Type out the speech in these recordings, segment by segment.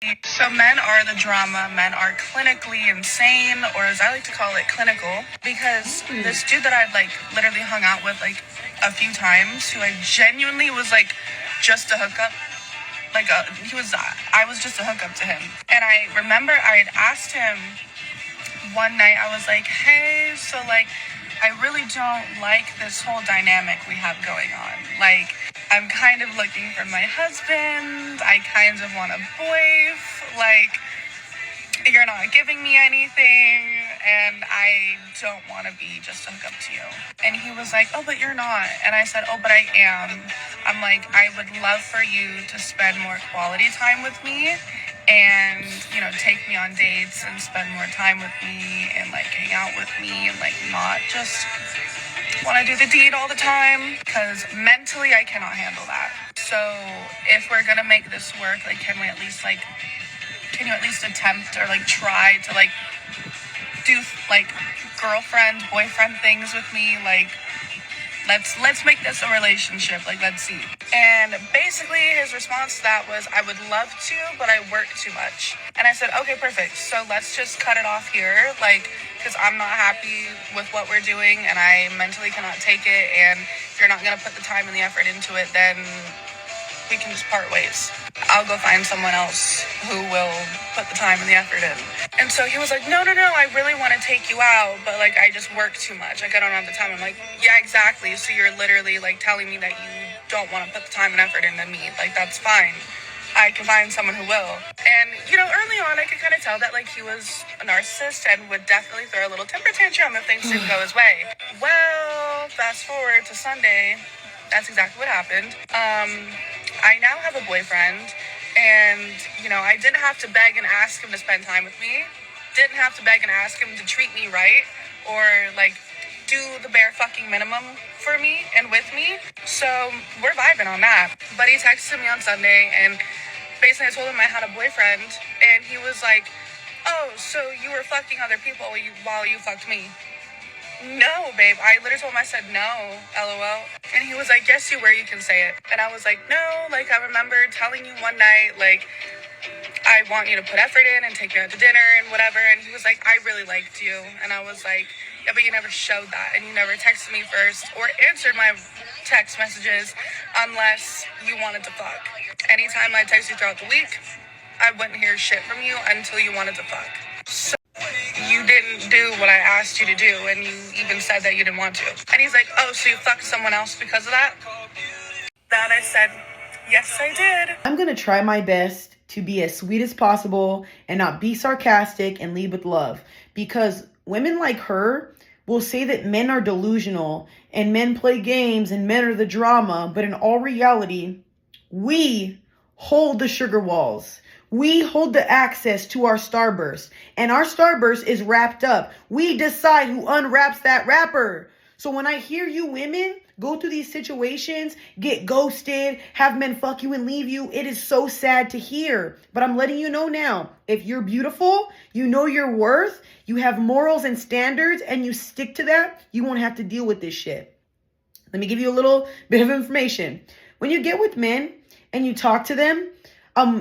So men are the drama, men are clinically insane, or as I like to call it, clinical, because this dude that I'd like literally hung out with like a few times, who I genuinely was like just a hookup, like I was just a hookup to him. And I remember I had asked him one night, I was like, hey, so like, I really don't like this whole dynamic we have going on. Like, I'm kind of looking for my husband. I kind of want a boy. Like, you're not giving me anything, and I don't want to be just a hookup to you. And he was like, oh, but you're not. And I said, oh, but I am. I'm like, I would love for you to spend more quality time with me and, you know, take me on dates and spend more time with me and, like, hang out with me and, like, not just want to do the deed all the time, because mentally I cannot handle that. So if we're going to make this work, like, can you at least attempt or, like, try to, like, do, like, girlfriend, boyfriend things with me? Like, let's make this a relationship. Like, let's see. And basically his response to that was, I would love to, but I work too much. And I said, okay, perfect. So let's just cut it off here. Like, because I'm not happy with what we're doing and I mentally cannot take it. And if you're not going to put the time and the effort into it, then we can just part ways. I'll go find someone else who will put the time and the effort in. And so he was like, no, I really want to take you out, but like, I just work too much. Like, I don't have the time. I'm like, yeah, exactly. So you're literally like telling me that you don't want to put the time and effort into me. Like, that's fine. I can find someone who will. And, you know, early on, I could kind of tell that, like, he was a narcissist and would definitely throw a little temper tantrum if things didn't go his way. Well, fast forward to Sunday, that's exactly what happened. I now have a boyfriend, and, you know, I didn't have to beg and ask him to spend time with me. Didn't have to beg and ask him to treat me right, or, like, do the bare fucking minimum for me and with me. So we're vibing on that. But he texted me on Sunday, and basically I told him I had a boyfriend, and he was like, oh, so you were fucking other people while you fucked me. No, babe. I literally told him, I said, no, LOL. And he was like, yes, you were, you can say it. And I was like, no, like, I remember telling you one night, like, I want you to put effort in and take me out to dinner and whatever. And he was like, I really liked you. And I was like, yeah, but you never showed that. And you never texted me first or answered my text messages unless you wanted to fuck. Anytime I text you throughout the week, I wouldn't hear shit from you until you wanted to fuck. So you didn't do what I asked you to do, and you even said that you didn't want to. And he's like, oh, so you fucked someone else because of that? That I said, yes, I did. I'm going to try my best to be as sweet as possible and not be sarcastic and lead with love, because women like her will say that men are delusional and men play games and men are the drama, but in all reality, we hold the sugar walls. We hold the access to our starburst, and our starburst is wrapped up. We decide who unwraps that wrapper. So when I hear you women go through these situations, get ghosted, have men fuck you and leave you, it is so sad to hear. But I'm letting you know now, if you're beautiful, you know your worth, you have morals and standards, and you stick to that, you won't have to deal with this shit. Let me give you a little bit of information. When you get with men and you talk to them,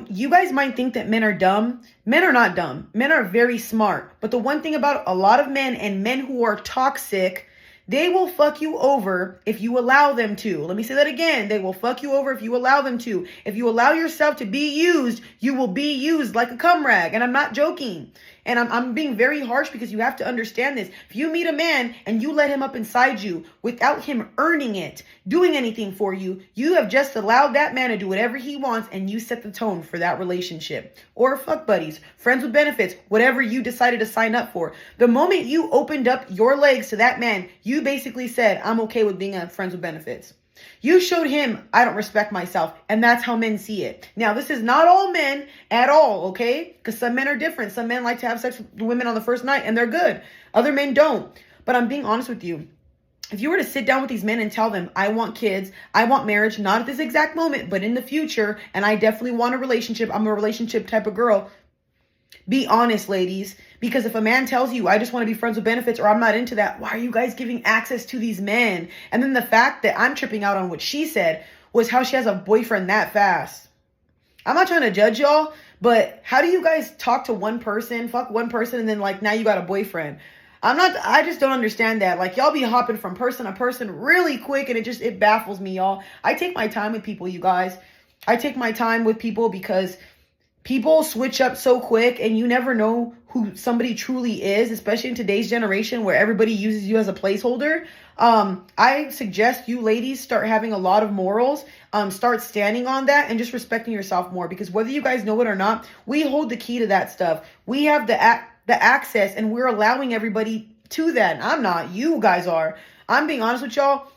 you guys might think that men are dumb. Men are not dumb. Men are very smart. But the one thing about a lot of men and men who are toxic, they will fuck you over if you allow them to. Let me say that again. They will fuck you over if you allow them to. If you allow yourself to be used, you will be used like a cum rag. And I'm not joking. And I'm being very harsh, because you have to understand this. If you meet a man and you let him up inside you without him earning it, doing anything for you, you have just allowed that man to do whatever he wants, and you set the tone for that relationship. Or fuck buddies, friends with benefits, whatever you decided to sign up for. The moment you opened up your legs to that man, you basically said, I'm okay with being a friends with benefits. You showed him, I don't respect myself, and that's how men see it. Now, this is not all men at all, okay? Because some men are different. Some men like to have sex with women on the first night, and they're good. Other men don't. But I'm being honest with you. If you were to sit down with these men and tell them, I want kids, I want marriage, not at this exact moment, but in the future, and I definitely want a relationship, I'm a relationship type of girl, be honest, ladies. Because if a man tells you, I just want to be friends with benefits, or I'm not into that, why are you guys giving access to these men? And then the fact that I'm tripping out on what she said was how she has a boyfriend that fast. I'm not trying to judge y'all, But how do you guys talk to one person, fuck one person, and then like now you got a boyfriend? I just don't understand that. Like y'all be hopping from person to person really quick, and it baffles me, y'all. I take my time with people, you guys. I take my time with people because people switch up so quick, and you never know who somebody truly is, especially in today's generation where everybody uses you as a placeholder. I suggest you ladies start having a lot of morals, start standing on that and just respecting yourself more, because whether you guys know it or not, we hold the key to that stuff. We have the access, and we're allowing everybody to that. I'm not, you guys are. I'm being honest with y'all.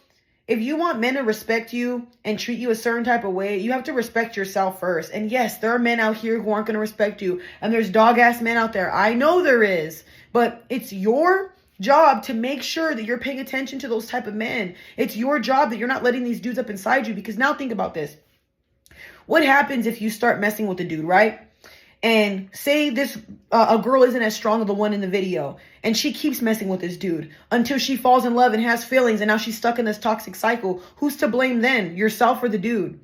If you want men to respect you and treat you a certain type of way, you have to respect yourself first. And yes, there are men out here who aren't going to respect you. And there's dog-ass men out there. I know there is. But it's your job to make sure that you're paying attention to those type of men. It's your job that you're not letting these dudes up inside you. Because now think about this. What happens if you start messing with a dude, right? And say this a girl isn't as strong as the one in the video, and she keeps messing with this dude until she falls in love and has feelings, and now she's stuck in this toxic cycle. Who's to blame then? Yourself or the dude?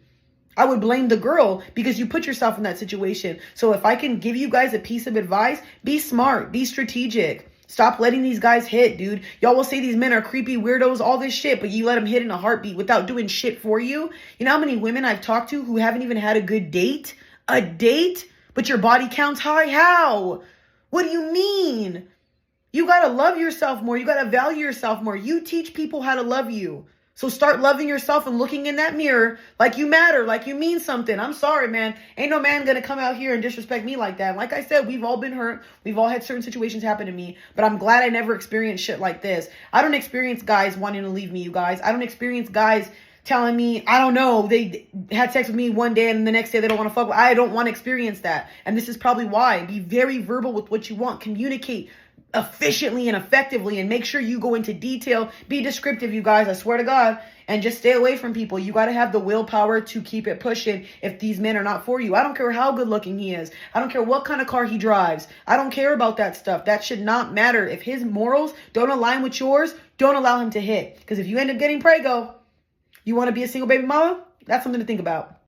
I would blame the girl, because you put yourself in that situation. So if I can give you guys a piece of advice, be smart, be strategic. Stop letting these guys hit, dude. Y'all will say these men are creepy weirdos, all this shit, but you let them hit in a heartbeat without doing shit for you. You know how many women I've talked to who haven't even had a good date? A date? But your body counts high? How? What do you mean? You got to love yourself more. You got to value yourself more. You teach people how to love you. So start loving yourself and looking in that mirror like you matter, like you mean something. I'm sorry, man. Ain't no man going to come out here and disrespect me like that. Like I said, we've all been hurt. We've all had certain situations happen to me. But I'm glad I never experienced shit like this. I don't experience guys wanting to leave me, you guys. I don't experience guys telling me, I don't know, they had sex with me one day and the next day they don't want to fuck with. I don't want to experience that. And this is probably why. Be very verbal with what you want. Communicate efficiently and effectively, and make sure you go into detail. Be descriptive, you guys. I swear to God. And just stay away from people. You got to have the willpower to keep it pushing if these men are not for you. I don't care how good looking he is. I don't care what kind of car he drives. I don't care about that stuff. That should not matter. If his morals don't align with yours, don't allow him to hit. Because if you end up getting prego, you want to be a single baby mama? That's something to think about.